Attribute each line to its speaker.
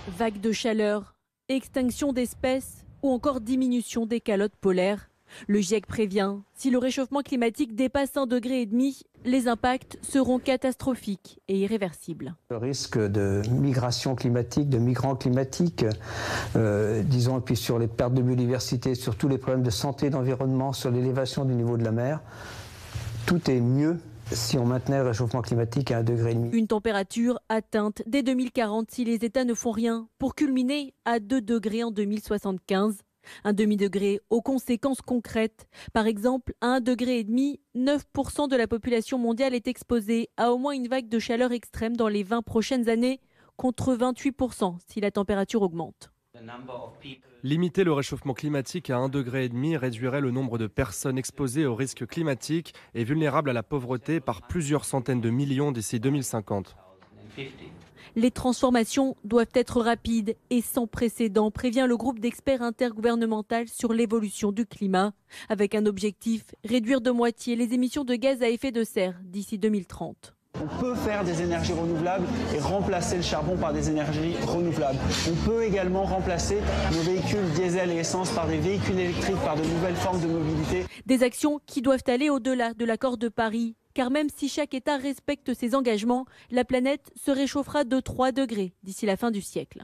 Speaker 1: Vagues de chaleur, extinction d'espèces ou encore diminution des calottes polaires. Le GIEC prévient, si le réchauffement climatique dépasse 1,5 degré, les impacts seront catastrophiques et irréversibles.
Speaker 2: Le risque de migration climatique, de migrants climatiques, disons, et puis sur les pertes de biodiversité, sur tous les problèmes de santé, d'environnement, sur l'élévation du niveau de la mer, tout est mieux si on maintenait le réchauffement climatique à 1,5 degré.
Speaker 1: Une température atteinte dès 2040 si les États ne font rien, pour culminer à 2 degrés en 2075. Un demi-degré aux conséquences concrètes. Par exemple, à 1,5 degré, 9% de la population mondiale est exposée à au moins une vague de chaleur extrême dans les 20 prochaines années, contre 28% si la température augmente.
Speaker 3: Limiter le réchauffement climatique à 1,5 degré réduirait le nombre de personnes exposées aux risques climatiques et vulnérables à la pauvreté par plusieurs centaines de millions d'ici 2050.
Speaker 1: Les transformations doivent être rapides et sans précédent, prévient le groupe d'experts intergouvernemental sur l'évolution du climat, avec un objectif, réduire de moitié les émissions de gaz à effet de serre d'ici 2030.
Speaker 4: On peut faire des énergies renouvelables et remplacer le charbon par des énergies renouvelables. On peut également remplacer nos véhicules diesel et essence par des véhicules électriques, par de nouvelles formes de mobilité.
Speaker 1: Des actions qui doivent aller au-delà de l'accord de Paris. Car même si chaque État respecte ses engagements, la planète se réchauffera de 3 degrés d'ici la fin du siècle.